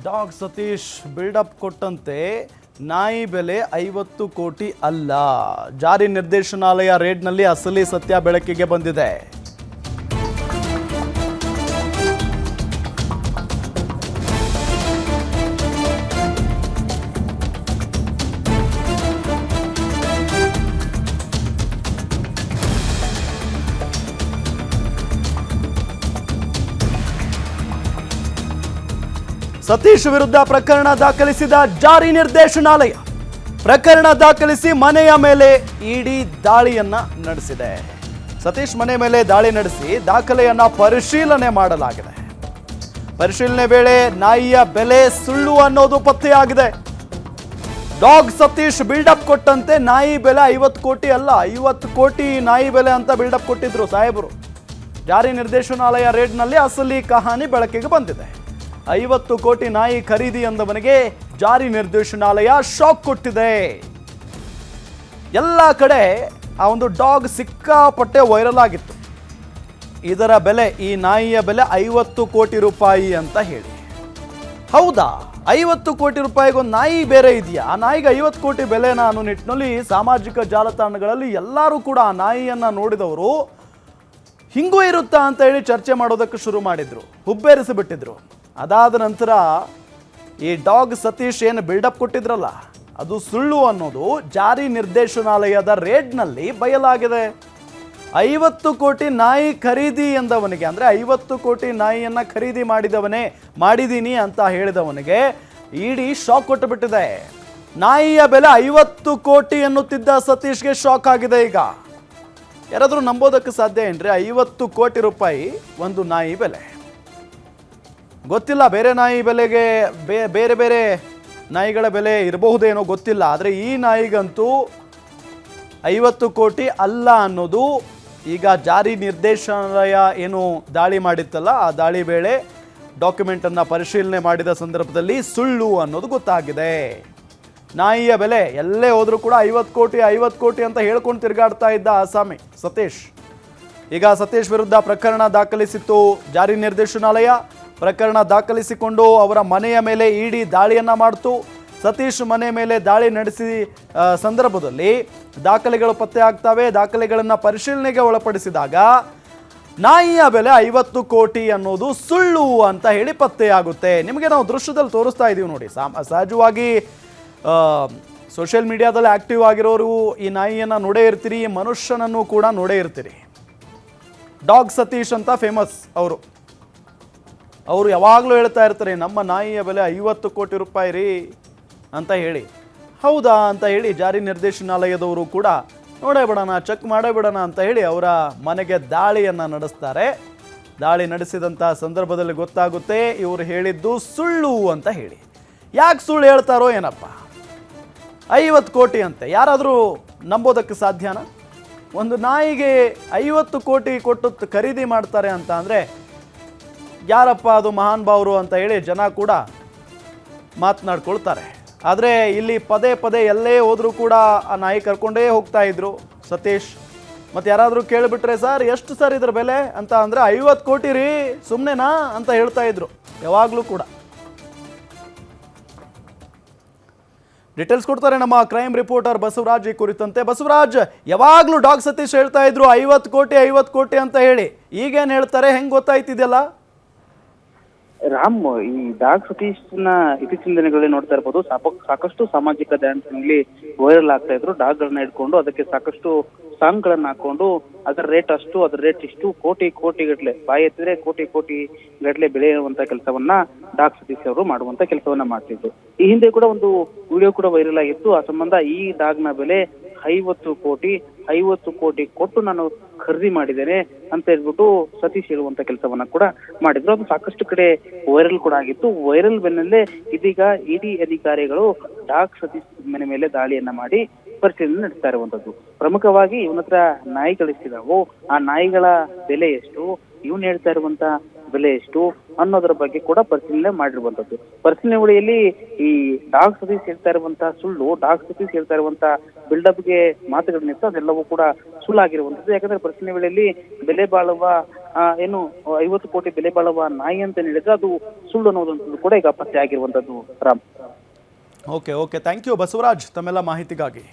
Dog Satish build up ಕೊಟ್ಟಂತೆ ನಾಯಿ ಬೆಲೆ 50 ಕೋಟಿ ಅಲ್ಲ. ಜಾರಿ ನಿರ್ದೇಶನಾಲಯ ರೇಡ್ನಲ್ಲಿ ಅಸಲಿ ಸತ್ಯ ಬೆಳಕಿಗೆ ಬಂದಿದೆ. ಸತೀಶ್ ವಿರುದ್ಧ ಪ್ರಕರಣ ದಾಖಲಿಸಿದ ಜಾರಿ ನಿರ್ದೇಶನಾಲಯ ಪ್ರಕರಣ ದಾಖಲಿಸಿ ಮನೆಯ ಮೇಲೆ ಇಡಿ ದಾಳಿಯನ್ನ ನಡೆಸಿದೆ. ಸತೀಶ್ ಮನೆ ಮೇಲೆ ದಾಳಿ ನಡೆಸಿ ದಾಖಲೆಯನ್ನ ಪರಿಶೀಲನೆ ಮಾಡಲಾಗಿದೆ. ಪರಿಶೀಲನೆ ವೇಳೆ ನಾಯಿಯ ಬೆಲೆ ಸುಳ್ಳು ಅನ್ನೋದು ಪತ್ತೆಯಾಗಿದೆ. ಡಾಗ್ ಸತೀಶ್ ಬಿಲ್ಡಪ್ ಕೊಟ್ಟಂತೆ ನಾಯಿ ಬೆಲೆ 50 ಕೋಟಿ ಅಲ್ಲ, 50 ಕೋಟಿ ನಾಯಿ ಬೆಲೆ ಅಂತ ಬಿಲ್ಡಪ್ ಕೊಟ್ಟಿದ್ರು ಸಾಹೇಬರು. ಜಾರಿ ನಿರ್ದೇಶನಾಲಯ ರೇಡ್ನಲ್ಲಿ ಅಸಲಿ ಕಹಾನಿ ಬೆಳಕಿಗೆ ಬಂದಿದೆ. 50 ಕೋಟಿ ನಾಯಿ ಖರೀದಿ ಎಂದವನಿಗೆ ಜಾರಿ ನಿರ್ದೇಶನಾಲಯ ಶಾಕ್ ಕೊಟ್ಟಿದೆ. ಎಲ್ಲ ಕಡೆ ಆ ಒಂದು ಡಾಗ್ ಸಿಕ್ಕಾಪಟ್ಟೆ ವೈರಲ್ ಆಗಿತ್ತು. ಇದರ ಬೆಲೆ, ಈ ನಾಯಿಯ ಬೆಲೆ 50 ಕೋಟಿ ರೂಪಾಯಿ ಅಂತ ಹೇಳಿ. ಹೌದಾ, 50 ಕೋಟಿ ರೂಪಾಯಿಗೊಂದು ನಾಯಿ ಬೇರೆ ಇದೆಯಾ? ಆ ನಾಯಿಗೆ 50 ಕೋಟಿ ಬೆಲೆನ ಅನ್ನೋ ನಿಟ್ಟಿನಲ್ಲಿ ಸಾಮಾಜಿಕ ಜಾಲತಾಣಗಳಲ್ಲಿ ಎಲ್ಲರೂ ಕೂಡ ಆ ನಾಯಿಯನ್ನ ನೋಡಿದವರು ಹಿಂಗೂ ಇರುತ್ತಾ ಅಂತ ಹೇಳಿ ಚರ್ಚೆ ಮಾಡೋದಕ್ಕೆ ಶುರು ಮಾಡಿದ್ರು, ಹುಬ್ಬೇರಿಸಿಬಿಟ್ಟಿದ್ರು. ಅದಾದ ನಂತರ ಈ ಡಾಗ್ ಸತೀಶ್ ಏನು ಬಿಲ್ಡಪ್ ಕೊಟ್ಟಿದ್ರಲ್ಲ ಅದು ಸುಳ್ಳು ಅನ್ನೋದು ಜಾರಿ ನಿರ್ದೇಶನಾಲಯದ ರೇಡ್ನಲ್ಲಿ ಬಯಲಾಗಿದೆ. 50 ಕೋಟಿ ನಾಯಿ ಖರೀದಿ ಎಂದವನಿಗೆ, ಅಂದರೆ 50 ಕೋಟಿ ನಾಯಿಯನ್ನು ಖರೀದಿ ಮಾಡಿದ್ದೀನಿ ಅಂತ ಹೇಳಿದವನಿಗೆ ಇಡಿ ಶಾಕ್ ಕೊಟ್ಟುಬಿಟ್ಟಿದೆ. ನಾಯಿಯ ಬೆಲೆ 50 ಕೋಟಿ ಎನ್ನುತ್ತಿದ್ದ ಸತೀಶ್ಗೆ ಶಾಕ್ ಆಗಿದೆ. ಈಗ ಯಾರಾದರೂ ನಂಬೋದಕ್ಕೆ ಸಾಧ್ಯ ಏನ್ರಿ? 50 ಕೋಟಿ ರೂಪಾಯಿ ಒಂದು ನಾಯಿ ಬೆಲೆ. ಗೊತ್ತಿಲ್ಲ, ಬೇರೆ ನಾಯಿ ಬೆಲೆಗೆ ಬೇರೆ ಬೇರೆ ನಾಯಿಗಳ ಬೆಲೆ ಇರಬಹುದೇನೋ ಗೊತ್ತಿಲ್ಲ, ಆದರೆ ಈ ನಾಯಿಗಂತೂ 50 ಕೋಟಿ ಅಲ್ಲ ಅನ್ನೋದು ಈಗ ಜಾರಿ ನಿರ್ದೇಶನಾಲಯ ಏನು ದಾಳಿ ಮಾಡಿತ್ತಲ್ಲ ಆ ದಾಳಿ ವೇಳೆ ಡಾಕ್ಯುಮೆಂಟನ್ನು ಪರಿಶೀಲನೆ ಮಾಡಿದ ಸಂದರ್ಭದಲ್ಲಿ ಸುಳ್ಳು ಅನ್ನೋದು ಗೊತ್ತಾಗಿದೆ. ನಾಯಿಯ ಬೆಲೆ ಎಲ್ಲೇ ಹೋದರೂ ಕೂಡ 50 ಕೋಟಿ ಅಂತ ಹೇಳ್ಕೊಂಡು ತಿರುಗಾಡ್ತಾ ಇದ್ದ ಆಸಾಮಿ ಸತೀಶ್. ಈಗ ಸತೀಶ್ ವಿರುದ್ಧ ಪ್ರಕರಣ ದಾಖಲಿಸಿತ್ತು ಜಾರಿ ನಿರ್ದೇಶನಾಲಯ. ಪ್ರಕರಣ ದಾಖಲಿಸಿಕೊಂಡು ಅವರ ಮನೆಯ ಮೇಲೆ ಇಡಿ ದಾಳಿಯನ್ನ ಮಾಡಿತು. ಸತೀಶ್ ಮನೆ ಮೇಲೆ ದಾಳಿ ನಡೆಸಿ ಸಂದರ್ಭದಲ್ಲಿ ದಾಖಲೆಗಳು ಪತ್ತೆ ಆಗ್ತವೆ. ದಾಖಲೆಗಳನ್ನು ಪರಿಶೀಲನೆಗೆ ಒಳಪಡಿಸಿದಾಗ ನಾಯಿಯ ಬೆಲೆ 50 ಕೋಟಿ ಅನ್ನೋದು ಸುಳ್ಳು ಅಂತ ಹೇಳಿ ಪತ್ತೆಯಾಗುತ್ತೆ. ನಿಮಗೆ ನಾವು ದೃಶ್ಯದಲ್ಲಿ ತೋರಿಸ್ತಾ ಇದ್ದೀವಿ ನೋಡಿ. ಸಹಜವಾಗಿ ಸೋಷಿಯಲ್ ಮೀಡಿಯಾದಲ್ಲಿ ಆಕ್ಟಿವ್ ಆಗಿರೋರು ಈ ನಾಯಿಯನ್ನು ನೋಡೇ ಇರ್ತೀರಿ, ಮನುಷ್ಯನನ್ನು ಕೂಡ ನೋಡೇ ಇರ್ತೀರಿ. ಡಾಗ್ ಸತೀಶ್ ಅಂತ ಫೇಮಸ್ ಅವರು ಯಾವಾಗಲೂ ಹೇಳ್ತಾ ಇರ್ತಾರೆ ನಮ್ಮ ನಾಯಿಯ ಬೆಲೆ 50 ಕೋಟಿ ರೂಪಾಯಿ ರೀ ಅಂತ ಹೇಳಿ. ಹೌದಾ ಅಂತ ಹೇಳಿ ಜಾರಿ ನಿರ್ದೇಶನಾಲಯದವರು ಕೂಡ ನೋಡೇ ಬಿಡೋಣ, ಚೆಕ್ ಮಾಡೇ ಬಿಡೋಣ ಅಂತ ಹೇಳಿ ಅವರ ಮನೆಗೆ ದಾಳಿಯನ್ನು ನಡೆಸ್ತಾರೆ. ದಾಳಿ ನಡೆಸಿದಂಥ ಸಂದರ್ಭದಲ್ಲಿ ಗೊತ್ತಾಗುತ್ತೆ ಇವರು ಹೇಳಿದ್ದು ಸುಳ್ಳು ಅಂತ ಹೇಳಿ. ಯಾಕೆ ಸುಳ್ಳು ಹೇಳ್ತಾರೋ ಏನಪ್ಪ? 50 ಕೋಟಿ ಅಂತೆ, ಯಾರಾದರೂ ನಂಬೋದಕ್ಕೆ ಸಾಧ್ಯನಾ? ಒಂದು ನಾಯಿಗೆ 50 ಕೋಟಿ ಕೊಟ್ಟು ಖರೀದಿ ಮಾಡ್ತಾರೆ ಅಂತ ಅಂದರೆ ಯಾರಪ್ಪ ಅದು ಮಹಾನ್ ಭಾವರು ಅಂತ ಹೇಳಿ ಜನ ಕೂಡ ಮಾತನಾಡ್ಕೊಳ್ತಾರೆ. ಆದರೆ ಇಲ್ಲಿ ಪದೇ ಪದೇ ಎಲ್ಲೇ ಹೋದರೂ ಕೂಡ ಆ ನಾಯಿ ಕರ್ಕೊಂಡೇ ಹೋಗ್ತಾ ಇದ್ರು ಸತೀಶ್. ಮತ್ತು ಯಾರಾದರೂ ಕೇಳಿಬಿಟ್ರೆ ಸರ್ ಎಷ್ಟು ಸರ್ ಇದ್ರ ಬೆಲೆ ಅಂತ ಅಂದರೆ 50 ಕೋಟಿ ರೀ ಸುಮ್ಮನೆನಾ ಅಂತ ಹೇಳ್ತಾ ಇದ್ರು ಯಾವಾಗಲೂ ಕೂಡ. ಡೀಟೇಲ್ಸ್ ಕೊಡ್ತಾರೆ ನಮ್ಮ ಕ್ರೈಮ್ ರಿಪೋರ್ಟರ್ ಬಸವರಾಜ್ ಈ ಕುರಿತಂತೆ. ಬಸವರಾಜ್, ಯಾವಾಗಲೂ ಡಾಗ್ ಸತೀಶ್ ಹೇಳ್ತಾ ಇದ್ರು 50 ಕೋಟಿ ಅಂತ ಹೇಳಿ, ಈಗೇನು ಹೇಳ್ತಾರೆ, ಹೆಂಗೆ ಗೊತ್ತಾಯ್ತಿದೆಯಲ್ಲ? ರಾಮ್, ಈ ಡಾಗ್ ಸತೀಶ್ನ ಇತ್ತೀಚಿನ ದಿನಗಳಲ್ಲಿ ನೋಡ್ತಾ ಇರ್ಬೋದು, ಸಾಕಷ್ಟು ಸಾಮಾಜಿಕ ಜಾಲತಾಣಗಳಲ್ಲಿ ವೈರಲ್ ಆಗ್ತಾ ಇದ್ರು. ಡಾಗ್ ಗಳನ್ನ ಇಟ್ಕೊಂಡು ಅದಕ್ಕೆ ಸಾಕಷ್ಟು ಸಾಂಗ್ ಗಳನ್ನ ಹಾಕೊಂಡು ಅದರ ರೇಟ್ ಅಷ್ಟು, ಅದರ ರೇಟ್ ಇಷ್ಟು, ಕೋಟಿ ಗಟ್ಟಲೆ, ಬಾಯಿ ಎತ್ತಿದ್ರೆ ಕೋಟಿ ಗಟ್ಟಲೆ ಬೆಳೆಯುವಂತ ಕೆಲಸವನ್ನ ಡಾಗ್ ಸತೀಶ್ ಅವರು ಮಾಡುವಂತ ಕೆಲಸವನ್ನ ಮಾಡ್ತಿದ್ರು. ಈ ಹಿಂದೆ ಕೂಡ ಒಂದು ವಿಡಿಯೋ ಕೂಡ ವೈರಲ್ ಆಗಿತ್ತು. ಆ ಸಂಬಂಧ ಈ ಡಾಗ್ ನ ಬೆಲೆ 50 ಕೋಟಿ ಕೊಟ್ಟು ನಾನು ಖರೀದಿ ಮಾಡಿದ್ದೇನೆ ಅಂತ ಹೇಳ್ಬಿಟ್ಟು ಸತೀಶ್ ಹೇಳುವಂತ ಕೆಲಸವನ್ನ ಕೂಡ ಮಾಡಿದ್ರು. ಅದು ಸಾಕಷ್ಟು ಕಡೆ ವೈರಲ್ ಕೂಡ ಆಗಿತ್ತು. ವೈರಲ್ ಬೆನ್ನಲ್ಲೇ ಇದೀಗ ಇಡಿ ಅಧಿಕಾರಿಗಳು ಡಾಗ್ ಸತೀಶ್ ಮನೆ ಮೇಲೆ ದಾಳಿಯನ್ನ ಮಾಡಿ ಪರಿಶೀಲನೆ ನಡೆಸ್ತಾ ಇರುವಂತದ್ದು. ಪ್ರಮುಖವಾಗಿ ಇವನ ಹತ್ರ ನಾಯಿಗಳಿಸಿದಾವು, ಆ ನಾಯಿಗಳ ಬೆಲೆ ಎಷ್ಟು, ಇವನ್ ಹೇಳ್ತಾ ಇರುವಂತ ಬೆಲೆ ಎಷ್ಟು ಅನ್ನೋದರ ಬಗ್ಗೆ ಕೂಡ ಪರಿಶೀಲನೆ ಮಾಡಿರುವಂತದ್ದು. ಪರಿಶೀಲನೆ ವೇಳೆಯಲ್ಲಿ ಈ ಡಾಗ್ ಸತೀಶ್ ಹೇಳ್ತಾ ಇರುವಂತಹ ಸುಳ್ಳು, ಡಾಗ್ ಸತೀಶ್ ಹೇಳ್ತಾ ಇರುವಂತಹ ಬಿಲ್ಡಪ್ಗೆ ಮಾತುಗಳನ್ನಿತ್ತು ಅದೆಲ್ಲವೂ ಕೂಡ ಸುಳ್ಳಾಗಿರುವಂತದ್ದು. ಯಾಕಂದ್ರೆ ಪರಿಶೀಲನೆ ವೇಳೆಯಲ್ಲಿ ಬೆಲೆ ಬಾಳುವ ಏನು 50 ಕೋಟಿ ಬೆಲೆ ಬಾಳುವ ನಾಯಿ ಅಂತ ಹೇಳಿದ್ರೆ ಅದು ಸುಳ್ಳು ಅನ್ನೋದಂಥದ್ದು ಕೂಡ ಈಗ ಪತ್ತೆ ಆಗಿರುವಂತದ್ದು. Ram, okay thank you Basavaraj ತಮ್ಮೆಲ್ಲ ಮಾಹಿತಿಗಾಗಿ.